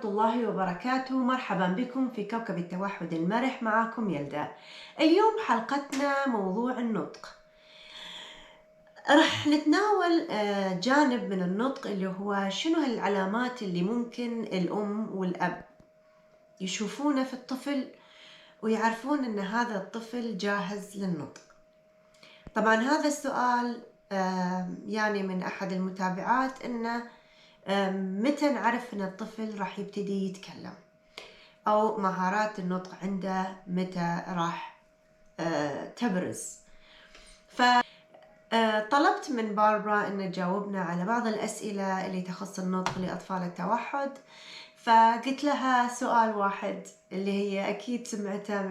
الله وبركاته. مرحبا بكم في كوكب التوحد المرح، معكم يبدأ. اليوم حلقتنا موضوع النطق. رح نتناول جانب من النطق اللي هو شنو هالعلامات اللي ممكن الأم والأب يشوفونه في الطفل ويعرفون أن هذا الطفل جاهز للنطق. طبعا هذا السؤال يعني من أحد المتابعات أنه متى نعرف أن الطفل راح يبتدي يتكلم أو مهارات النطق عنده متى راح تبرز. فطلبت من باربرا أن تجاوبنا على بعض الأسئلة اللي تخص النطق لأطفال التوحد. فقلت لها سؤال واحد اللي هي أكيد سمعته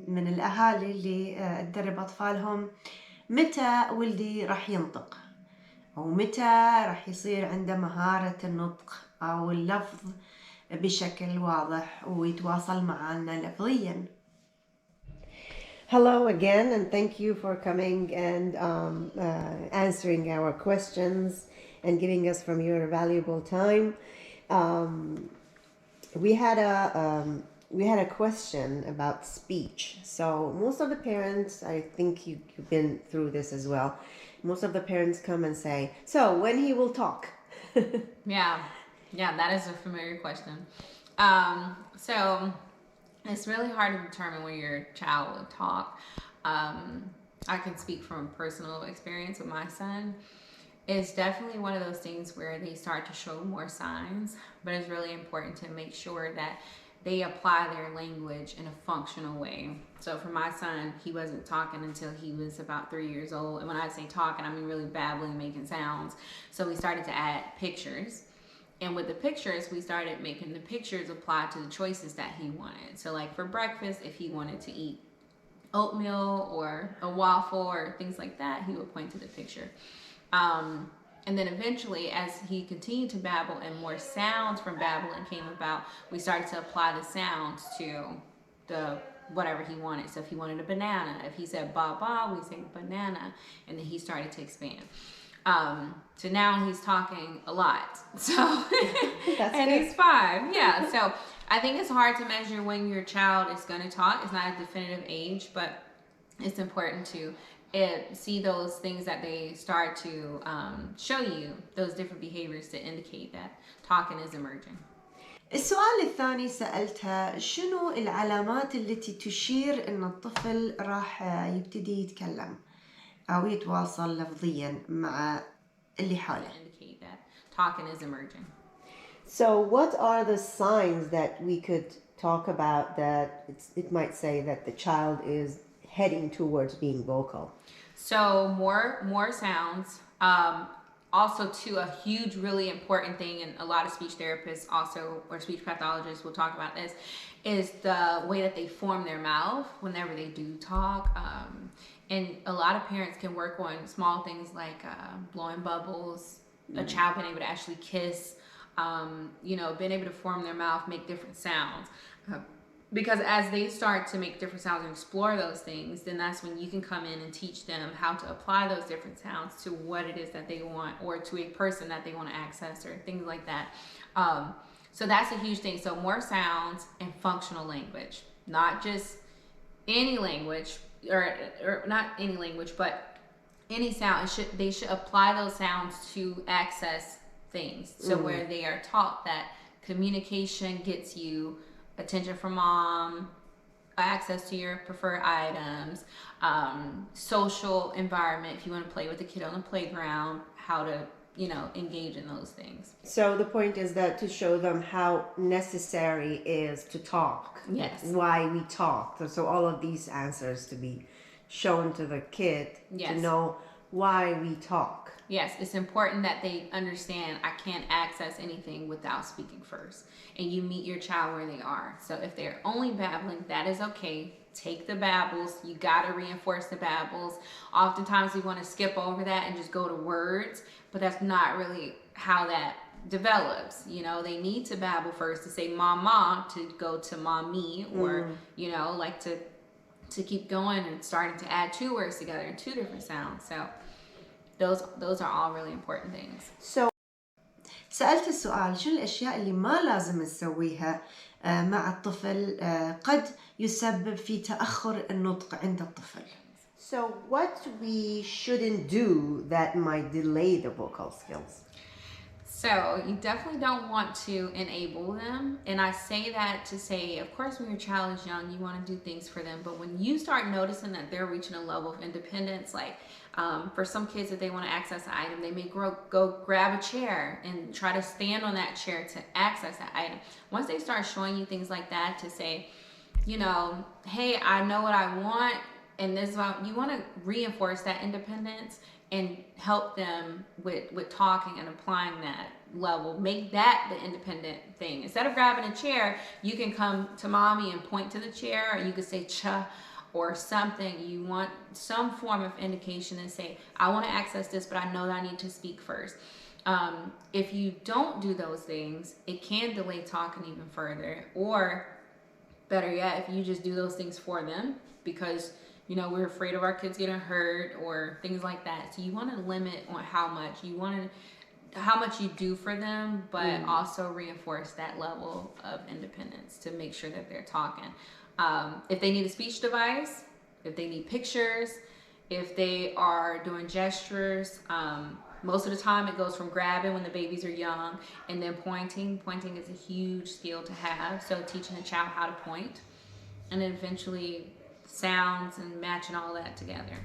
من الأهالي اللي تدرب أطفالهم: متى ولدي راح ينطق؟ أو متى راح يصير عنده مهارة النطق أو اللفظ بشكل واضح ويتواصل معنا لفظيا. Hello again, and thank you for coming and answering our questions and giving us from your valuable time. We had a question about speech. So most of the parents, I think you've been through this as well. Most of the parents come and say, "So when he will talk?" Yeah, that is a familiar question. So it's really hard to determine when your child will talk. I can speak from personal experience with my son. It's definitely one of those things where they start to show more signs, but it's really important to make sure that they apply their language in a functional way. So for my son, he wasn't talking until he was about 3 years old. And when I say talking, I mean really babbling, making sounds. So we started to add pictures. And with the pictures, we started making the pictures apply to the choices that he wanted. So like for breakfast, if he wanted to eat oatmeal or a waffle or things like that, he would point to the picture. And then eventually, as he continued to babble and more sounds from babbling came about, we started to apply the sounds to the whatever he wanted. So if he wanted a banana, if he said ba ba, we say banana, and then he started to expand. So now he's talking a lot. So and he's 5. Yeah. So I think it's hard to measure when your child is going to talk. It's not a definitive age, but it's important to see those things that they start to show you, those different behaviors to indicate that talking is emerging. السؤال الثاني سألتها: شنو العلامات التي تشير أن الطفل راح يبتدي يتكلم أو يتواصل لفظيا مع اللي حوله؟ Indicate that talking is emerging. So what are the signs that we could talk about that it might say that the child is heading towards being vocal? So more sounds. Also, too, a huge, really important thing, and a lot of speech therapists also, or speech pathologists will talk about this, is the way that they form their mouth whenever they do talk. And a lot of parents can work on small things like blowing bubbles, a child being able to actually kiss, being able to form their mouth, make different sounds. Because as they start to make different sounds and explore those things, then that's when you can come in and teach them how to apply those different sounds to what it is that they want, or to a person that they want to access, or things like that. So that's a huge thing. So more sounds and functional language, not just any language, or not any language, but any sound. They should apply those sounds to access things. So where they are taught that communication gets you attention from mom, access to your preferred items, social environment, if you want to play with the kid on the playground, how to engage in those things. So the point is that to show them how necessary is to talk. Yes. Why we talk. So all of these answers to be shown to the kid. Yes. To know why we talk. Yes, it's important that they understand I can't access anything without speaking first. And you meet your child where they are. So if they're only babbling, that is okay. Take the babbles. You got to reinforce the babbles. Oftentimes we want to skip over that and just go to words, but that's not really how that develops. They need to babble first to say mama, to go to mommy, or like to keep going and starting to add 2 words together in 2 different sounds. So those are all really important things. سألت السؤال شو الأشياء اللي ما لازم نسويها مع الطفل قد يسبب في تأخر النطق عند الطفل. So what we shouldn't do that might delay the vocal skills? So you definitely don't want to enable them. And I say that to say, of course, when your child is young, you want to do things for them. But when you start noticing that they're reaching a level of independence, like for some kids, if they want to access an item, they may go grab a chair and try to stand on that chair to access that item. Once they start showing you things like that to say, you know, hey, I know what I want, and this is why you want to reinforce that independence and help them with talking and applying that level. Make that the independent thing. Instead of grabbing a chair, you can come to mommy and point to the chair, or you could say cha or something. You want some form of indication and say, I want to access this, but I know that I need to speak first. If you don't do those things, it can delay talking even further. Or better yet, if you just do those things for them because you know, we're afraid of our kids getting hurt or things like that. So you want to limit on how much you do for them, but also reinforce that level of independence to make sure that they're talking. If they need a speech device, if they need pictures, if they are doing gestures, most of the time it goes from grabbing when the babies are young and then pointing. Pointing is a huge skill to have. So teaching a child how to point and then eventually sounds and matching all that together.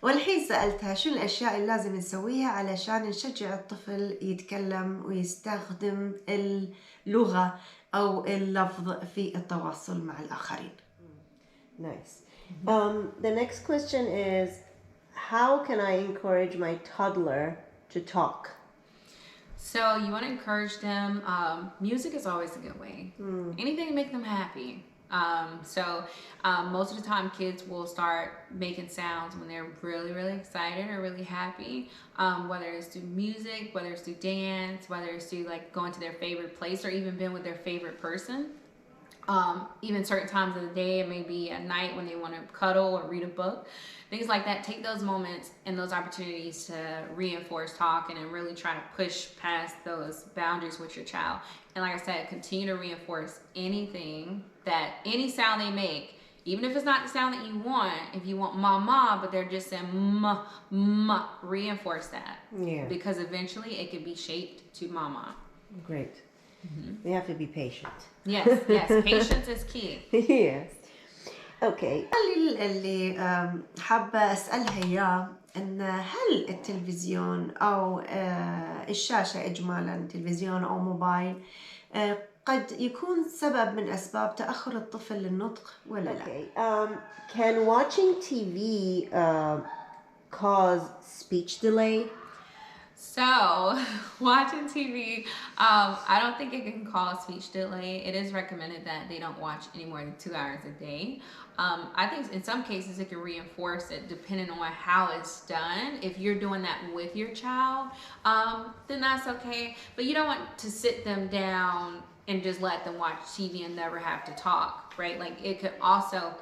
والحين سألتها شو الأشياء اللي لازم نسويها علشان نشجع الطفل يتكلم ويستخدم اللغة أو اللفظ في التواصل مع الآخرين. Nice. The next question is, how can I encourage my toddler to talk? So you want to encourage them. Music is always a good way. Anything to make them happy. Most of the time kids will start making sounds when they're really, really excited or really happy, whether it's through music, whether it's through dance, whether it's through like going to their favorite place or even being with their favorite person. Even certain times of the day, it may be at night when they want to cuddle or read a book, things like that. Take those moments and those opportunities to reinforce talking and really try to push past those boundaries with your child. And like I said, continue to reinforce any sound they make, even if it's not the sound that you want. If you want mama, but they're just saying ma, reinforce that. Yeah. Because eventually it can be shaped to mama. Great. We have to be patient. Yes, patience is key. Yes. Okay. اللي حابة أسألها إياه إن هل التلفزيون أو الشاشة إجمالا تلفزيون أو موبايل قد يكون سبب من أسباب تأخر الطفل للنطق ولا لا؟ Okay. Can watching TV cause speech delay? So, watching TV, I don't think it can cause speech delay. It is recommended that they don't watch any more than 2 hours a day. I think in some cases it can reinforce it depending on how it's done. If you're doing that with your child, then that's okay. But you don't want to sit them down and just let them watch TV and never have to talk, right? Like it could also,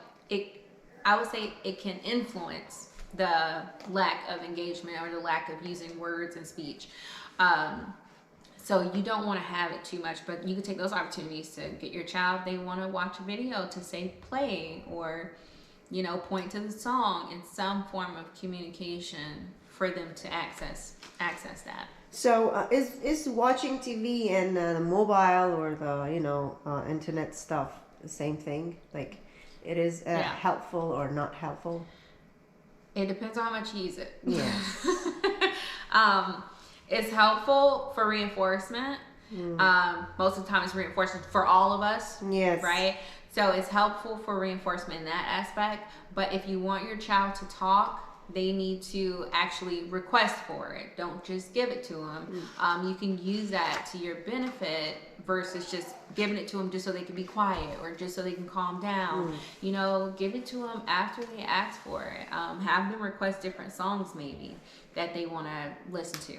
I would say it can influence the lack of engagement or the lack of using words and speech. So you don't want to have it too much, but you can take those opportunities to get your child, they want to watch a video, to say play or, you know, point to the song in some form of communication for them to access that. So is watching TV and the mobile or the internet stuff the same thing? Like it is helpful or not helpful? It depends on how much you use it. Yeah. It's helpful for reinforcement. Most of the time it's reinforcement for all of us. Yes. Right? So it's helpful for reinforcement in that aspect. But if you want your child to talk, they need to actually request for it. Don't just give it to them. You can use that to your benefit versus just giving it to them just so they can be quiet or just so they can calm down. You know, give it to them after they ask for it. Have them request different songs maybe that they want to listen to.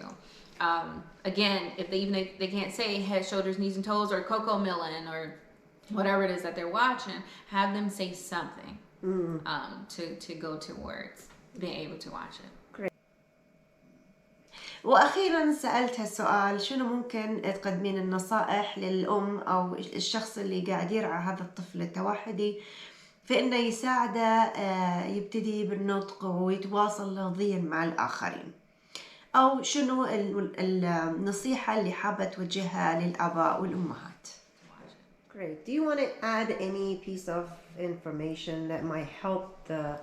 Again, if they can't say head, shoulders, knees, and toes or Coco Melon or whatever it is that they're watching, have them say something to go towards being able to watch it. Great. وأخيرا سألت هالسؤال: شنو ممكن تقدمين النصائح للأم أو الشخص اللي قاعد يرعى هذا الطفل التوحدي في إنه يساعده يبتدي بالنطق ويتواصل لفظيا مع الآخرين، أو شنو النصيحة اللي حابة توجهها للآباء والأمهات؟ Great. Do you want to add any piece of information that might help the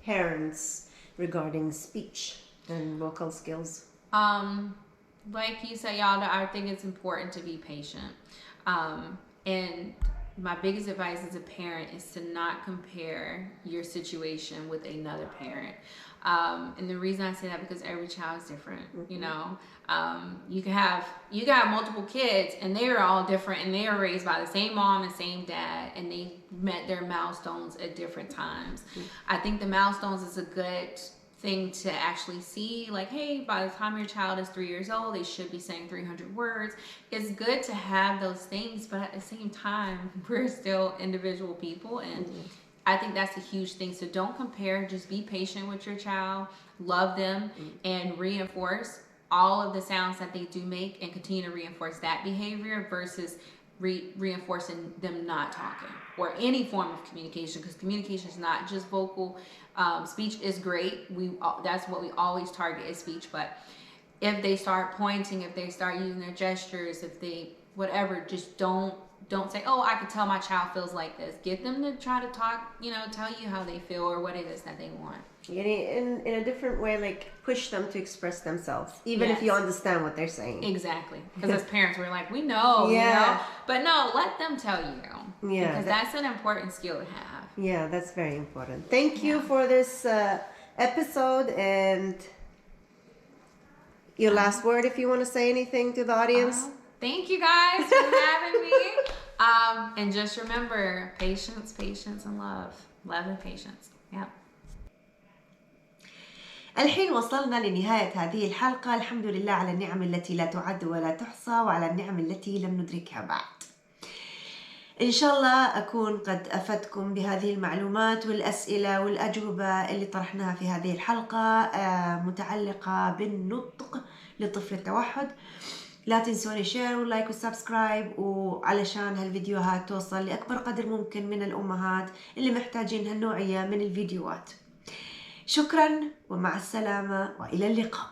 parents regarding speech and vocal skills? Like you said, y'all, I think it's important to be patient. And my biggest advice as a parent is to not compare your situation with another parent. And the reason I say that, because every child is different, you know. You got multiple kids and they are all different, and they are raised by the same mom and same dad, and they met their milestones at different times. I think the milestones is a good thing to actually see, like, hey, by the time your child is 3 years old, they should be saying 300 words. It's good to have those things, but at the same time, we're still individual people, and I think that's a huge thing. So don't compare, just be patient with your child, love them, and reinforce all of the sounds that they do make, and continue to reinforce that behavior versus reinforcing them not talking or any form of communication, because communication is not just vocal. Speech is great. That's what we always target is speech. But if they start pointing, if they start using their gestures, if they whatever, just don't say, oh, I can tell my child feels like this. Get them to try to talk, tell you how they feel or what it is that they want. In a different way, like push them to express themselves, even if you understand what they're saying. Exactly. Because as parents, we're like, we know, but no, let them tell you. Yeah. Because that's an important skill to have. Yeah, that's very important. Thank you for this episode, and your last word, if you want to say anything to the audience. Thank you guys for having me. And just remember, patience, patience, and love. Love and patience. Yep. الحين وصلنا لنهاية هذه الحلقة. الحمد لله على النعم التي لا تعد ولا تحصى، وعلى النعم التي لم ندركها بعد. إن شاء الله أكون قد أفدتكم بهذه المعلومات والأسئلة والأجوبة اللي طرحناها في هذه الحلقة متعلقة بالنطق لطفل التوحد. لا تنسوني شير واللايك والسبسكرايب، وعلشان هالفيديوهات توصل لأكبر قدر ممكن من الأمهات اللي محتاجين هالنوعية من الفيديوهات. شكرا ومع السلامة وإلى اللقاء.